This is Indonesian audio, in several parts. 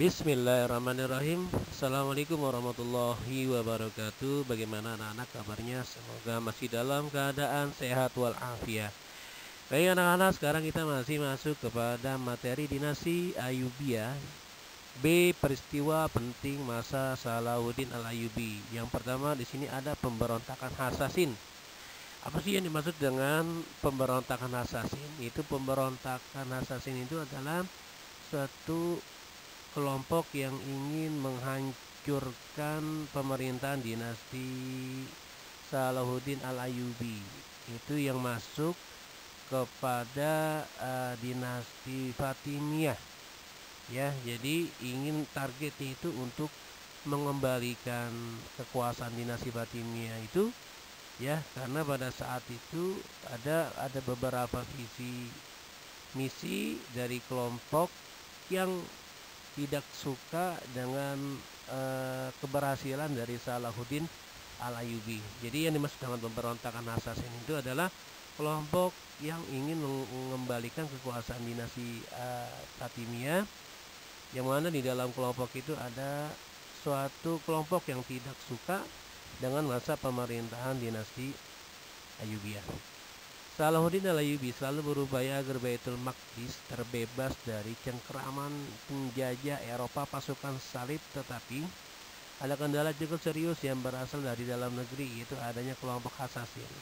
Bismillahirrahmanirrahim. Assalamualaikum warahmatullahi wabarakatuh. Bagaimana anak-anak kabarnya? Semoga masih dalam keadaan sehat walafiat. Baik anak-anak, sekarang kita masih masuk kepada materi dinasti Ayyubiyah. B. Peristiwa penting masa Salahuddin Al-Ayyubi. Yang pertama di sini ada pemberontakan Hasasin. Apa sih yang dimaksud dengan pemberontakan Hasasin? Itu pemberontakan Hasasin itu adalah suatu kelompok yang ingin menghancurkan pemerintahan dinasti Salahuddin Al-Ayyubi. Itu yang masuk kepada dinasti Fatimiyah. Ya, jadi ingin targetnya itu untuk mengembalikan kekuasaan dinasti Fatimiyah itu, ya, karena pada saat itu ada beberapa visi misi dari kelompok yang tidak suka dengan keberhasilan dari Salahuddin Al-Ayyubi. Jadi yang dimaksud dengan pemberontakan Hasasin itu adalah kelompok yang ingin mengembalikan kekuasaan dinasti Fatimiyah, yang mana di dalam kelompok itu ada suatu kelompok yang tidak suka dengan masa pemerintahan dinasti Ayyubiyah. Salahuddin Al-Ayyubi selalu berupaya agar Baitul Maqdis terbebas dari cengkeraman penjajah Eropa pasukan salib, tetapi ada kendala cukup serius yang berasal dari dalam negeri, yaitu adanya kelompok Hasasin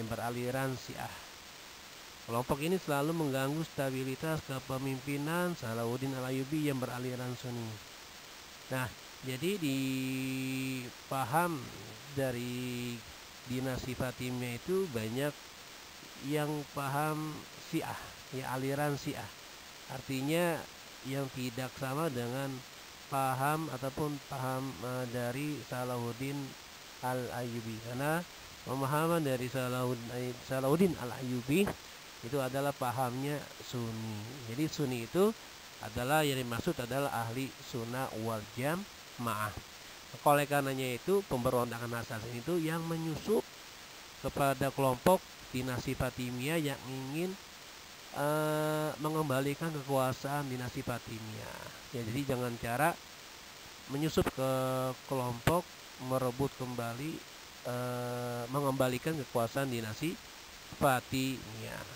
yang beraliran Syiah. Kelompok ini selalu mengganggu stabilitas kepemimpinan Salahuddin Al-Ayyubi yang beraliran Sunni. Nah, jadi di paham dari dinasti Fatimiyah itu banyak yang paham Syiah, ya, aliran Syiah. Artinya yang tidak sama dengan paham ataupun paham dari Salahuddin Al-Ayyubi, karena pemahaman dari Salahuddin Al-Ayyubi itu adalah pahamnya Sunni. Jadi Sunni itu adalah yang dimaksud adalah ahli sunnah wal jamaah. Oleh karenanya itu pemberontakan Hasasin itu yang menyusup kepada kelompok dinasti Fatimiyah yang ingin mengembalikan kekuasaan dinasti Fatimiyah. Ya, jadi jangan cara menyusup ke kelompok merebut kembali mengembalikan kekuasaan dinasti Fatimiyah.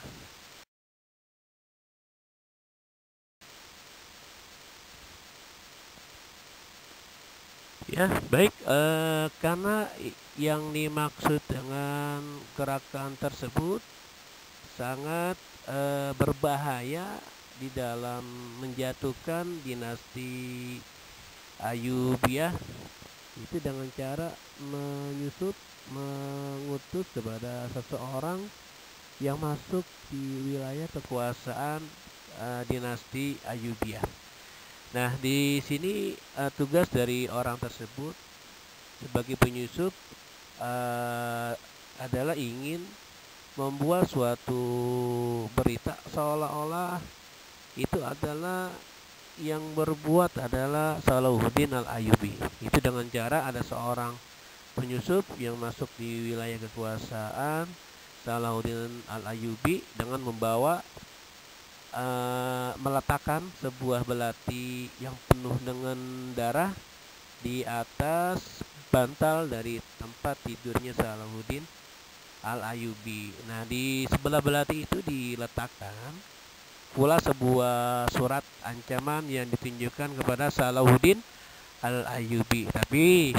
Ya, baik, karena yang dimaksud dengan gerakan tersebut sangat berbahaya di dalam menjatuhkan dinasti Ayyubiyah, itu dengan cara menyusup, mengutus kepada seseorang yang masuk di wilayah kekuasaan dinasti Ayyubiyah. Nah, di sini tugas dari orang tersebut sebagai penyusup adalah ingin membuat suatu berita seolah-olah itu adalah yang berbuat adalah Salahuddin Al-Ayyubi. Itu dengan cara ada seorang penyusup yang masuk di wilayah kekuasaan Salahuddin Al-Ayyubi dengan membawa meletakkan sebuah belati yang penuh dengan darah di atas bantal dari tempat tidurnya Salahuddin Al-Ayyubi. Nah, di sebelah belati itu diletakkan pula sebuah surat ancaman yang ditunjukkan kepada Salahuddin Al-Ayyubi. Tapi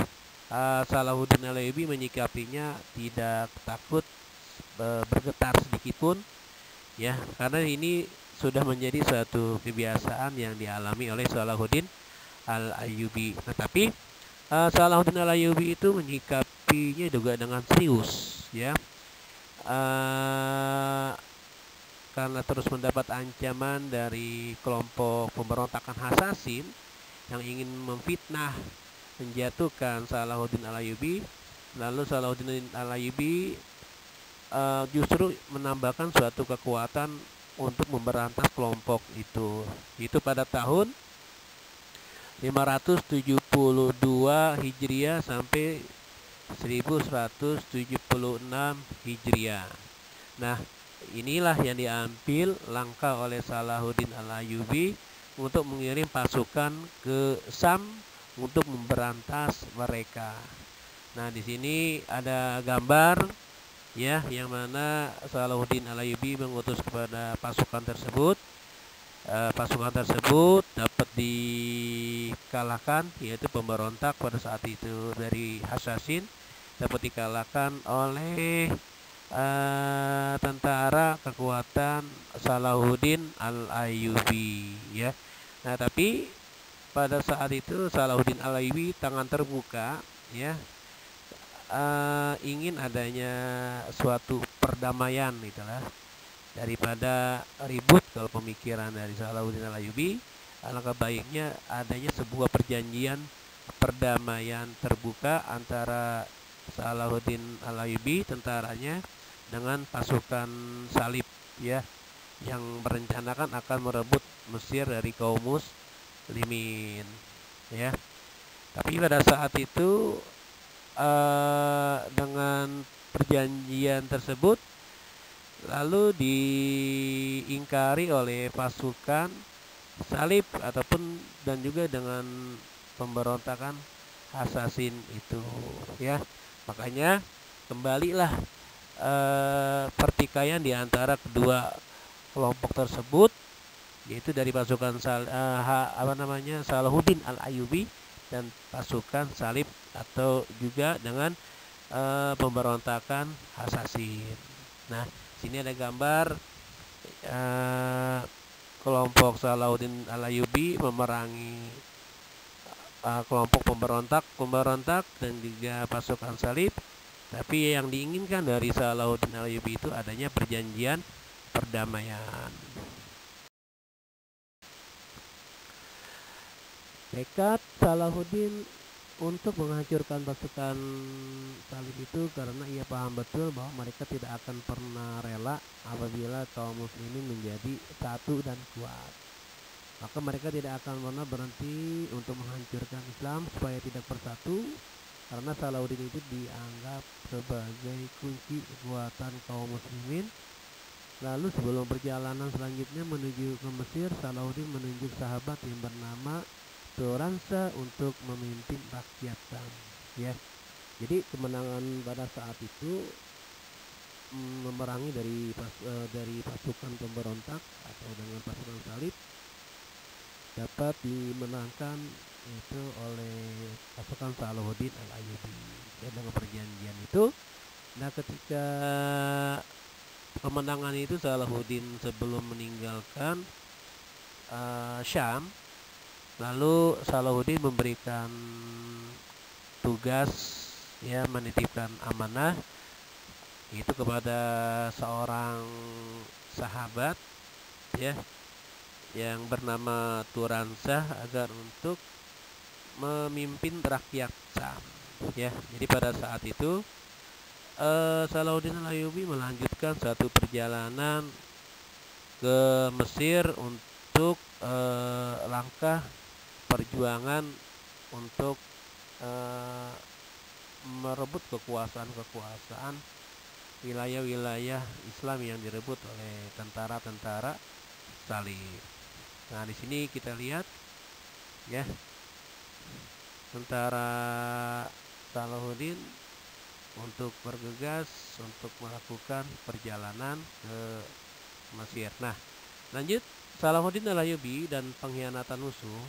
Salahuddin Al-Ayyubi menyikapinya tidak takut bergetar sedikitpun, ya, karena ini sudah menjadi suatu kebiasaan yang dialami oleh Salahuddin Al-Ayyubi. Tetapi Salahuddin Al-Ayyubi itu menyikapinya juga dengan serius, ya, karena terus mendapat ancaman dari kelompok pemberontakan Hasasin yang ingin memfitnah, menjatuhkan Salahuddin Al-Ayyubi. Lalu Salahuddin Al-Ayyubi justru menambahkan suatu kekuatan untuk memberantas kelompok itu. Itu pada tahun 572 Hijriah sampai 1176 Hijriah. Nah, inilah yang diambil langkah oleh Salahuddin Al-Ayyubi untuk mengirim pasukan ke Sam untuk memberantas mereka. Nah, di sini ada gambar ya, yang mana Salahuddin Al-Ayyubi mengutus kepada pasukan tersebut. Pasukan tersebut dapat dikalahkan, yaitu pemberontak pada saat itu dari Hasasin dapat dikalahkan oleh tentara kekuatan Salahuddin Al-Ayyubi ya. Nah, tapi pada saat itu Salahuddin Al-Ayyubi tangan terbuka ya, ingin adanya suatu perdamaian itulah, daripada ribut. Kalau pemikiran dari Salahuddin Al-Ayyubi, alangkah baiknya adanya sebuah perjanjian perdamaian terbuka antara Salahuddin Al-Ayyubi tentaranya dengan pasukan salib ya, yang merencanakan akan merebut Mesir dari kaum muslimin ya. Tapi pada saat itu dengan perjanjian tersebut lalu diingkari oleh pasukan salib ataupun dan juga dengan pemberontakan Hasasin itu ya. Makanya kembalilah pertikaian di antara kedua kelompok tersebut, yaitu dari pasukan Salahuddin Al-Ayyubi dan pasukan salib atau juga dengan pemberontakan Hasasin. Nah, sini ada gambar kelompok Salahuddin Al-Ayyubi memerangi kelompok pemberontak dan juga pasukan salib. Tapi yang diinginkan dari Salahuddin Al-Ayyubi itu adanya perjanjian perdamaian. Tekad Salahuddin untuk menghancurkan pasukan salib itu karena ia paham betul bahwa mereka tidak akan pernah rela apabila kaum muslimin menjadi satu dan kuat. Maka mereka tidak akan pernah berhenti untuk menghancurkan Islam supaya tidak bersatu, karena Salahuddin itu dianggap sebagai kunci kekuatan kaum muslimin. Lalu sebelum perjalanan selanjutnya menuju ke Mesir, Salahuddin menunjuk sahabat yang bernama Turansa untuk memimpin rakyat Sam ya. Jadi kemenangan pada saat itu memerangi dari pasukan pemberontak atau dengan pasukan salib dapat dimenangkan itu oleh pasukan Salahuddin Al-Ayyubi ya, dengan perjanjian itu. Nah, ketika kemenangan itu Salahuddin sebelum meninggalkan Syam, lalu Salahuddin memberikan tugas ya, menitipkan amanah itu kepada seorang sahabat ya yang bernama Turansa agar untuk memimpin rakyat Sam ya. Jadi pada saat itu Salahuddin Al-Ayyubi melanjutkan satu perjalanan ke Mesir untuk langkah perjuangan untuk merebut kekuasaan wilayah-wilayah Islam yang direbut oleh tentara-tentara salib. Nah, di sini kita lihat ya, tentara Salahuddin untuk bergegas untuk melakukan perjalanan ke Mesir. Nah, lanjut Salahuddin Al-Ayyubi dan pengkhianatan musuh.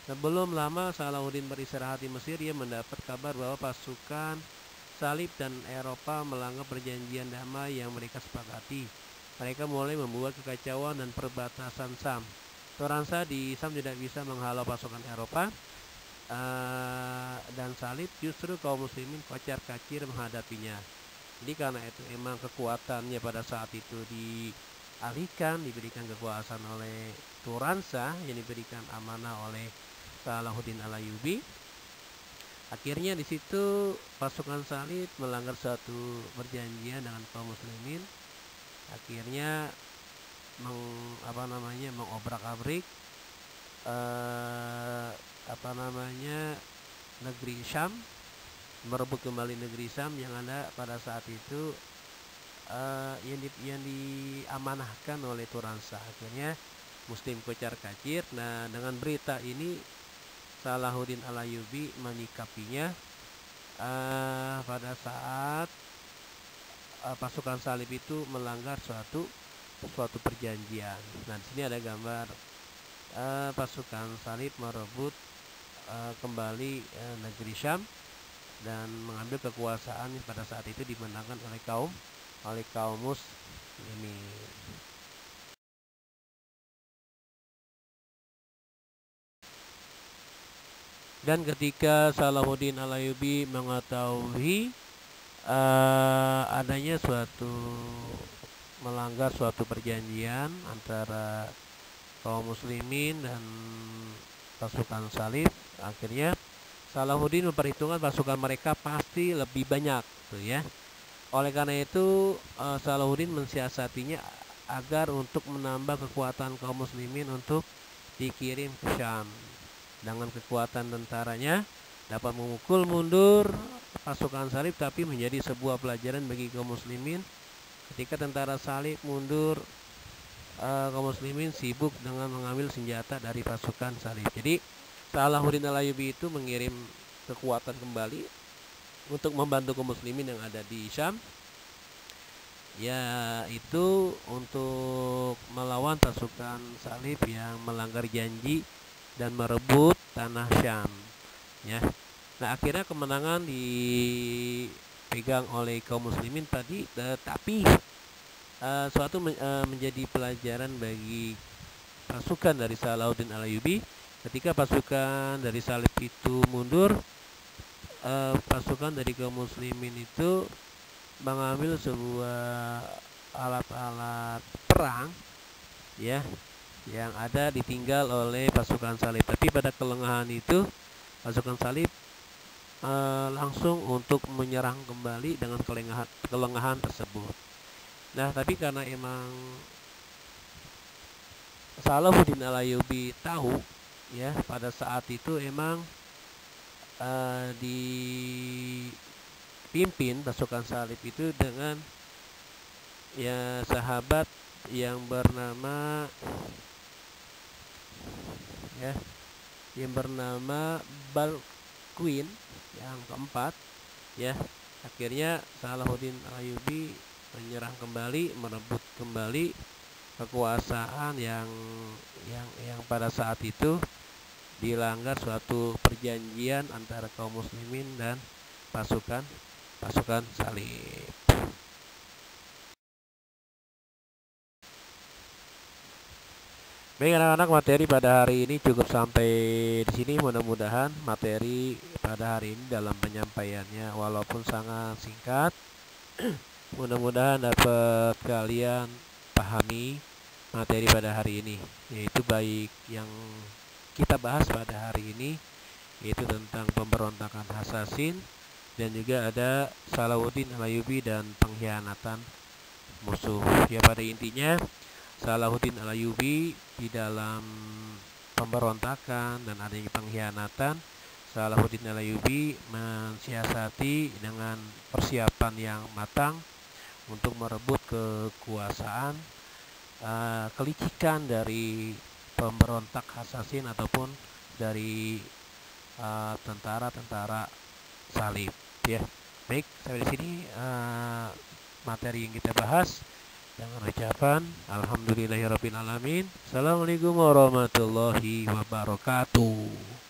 Sebelum lama Salahuddin beristirahat di Mesir, ia mendapat kabar bahwa pasukan salib dan Eropa melanggar perjanjian damai yang mereka sepakati. Mereka mulai membuat kekacauan dan perbatasan Sam. Turansa di Sam tidak bisa menghalau pasukan Eropa dan salib, justru kaum muslimin kocar-kacir menghadapinya. Jadi karena itu emang kekuatannya pada saat itu diberikan kekuasaan oleh Turansa yang diberikan amanah oleh Salahuddin Al-Ayyubi. Akhirnya di situ pasukan salib melanggar suatu perjanjian dengan kaum muslimin. Akhirnya mengobrak-abrik negeri Syam, merebut kembali negeri Syam yang ada pada saat itu yang diamanahkan oleh Turansa. Akhirnya Muslim kocar-kacir. Nah, dengan berita ini Salahuddin Al-Ayyubi menyikapinya pada saat pasukan salib itu melanggar suatu perjanjian. Nah, di sini ada gambar pasukan salib merebut kembali negeri Syam dan mengambil kekuasaan yang pada saat itu dimenangkan oleh kaum muslimin. Dan ketika Salahuddin Al-Ayyubi mengetahui adanya melanggar suatu perjanjian antara kaum muslimin dan pasukan salib, akhirnya Salahuddin memperhitungkan pasukan mereka pasti lebih banyak, tuh ya. Oleh karena itu Salahuddin mensiasatinya agar untuk menambah kekuatan kaum muslimin untuk dikirim ke Syam. Dengan kekuatan tentaranya dapat memukul mundur pasukan salib, tapi menjadi sebuah pelajaran bagi kaum muslimin ketika tentara salib mundur, kaum muslimin sibuk dengan mengambil senjata dari pasukan salib. Jadi Salahuddin Al-Ayyubi itu mengirim kekuatan kembali untuk membantu kaum muslimin yang ada di Syam, yaitu untuk melawan pasukan salib yang melanggar janji dan merebut tanah Syam, ya. Nah, akhirnya kemenangan dipegang oleh kaum muslimin tadi, tetapi suatu menjadi pelajaran bagi pasukan dari Salahuddin Al-Ayyubi. Ketika pasukan dari salib itu mundur, pasukan dari kaum muslimin itu mengambil sebuah alat-alat perang, ya, yang ada ditinggal oleh pasukan salib. Tapi pada kelengahan itu pasukan salib langsung untuk menyerang kembali dengan kelengahan tersebut. Nah, tapi karena emang Salahuddin Al-Ayyubi tahu, ya, pada saat itu emang dipimpin pasukan salib itu dengan sahabat yang bernama Balquin yang keempat, ya. Akhirnya Salahuddin Al-Ayyubi menyerang kembali, merebut kembali kekuasaan yang pada saat itu dilanggar suatu perjanjian antara kaum muslimin dan pasukan salib. Baik anak-anak, materi pada hari ini cukup sampai di sini. Mudah-mudahan materi pada hari ini dalam penyampaiannya walaupun sangat singkat, mudah-mudahan dapat kalian pahami materi pada hari ini, yaitu baik yang kita bahas pada hari ini, yaitu tentang pemberontakan Hasasin, dan juga ada Salahuddin Al-Ayyubi dan pengkhianatan musuh. Ya, pada intinya Salahuddin Al-Ayyubi di dalam pemberontakan dan adanya pengkhianatan, Salahuddin Al-Ayyubi mensiasati dengan persiapan yang matang untuk merebut kekuasaan, kelicikan dari pemberontak Hasasin ataupun dari tentara-tentara salib, ya. Baik, sampai di sini materi yang kita bahas dengan ucapan alhamdulillahirabbil alamin. Assalamualaikum warahmatullahi wabarakatuh.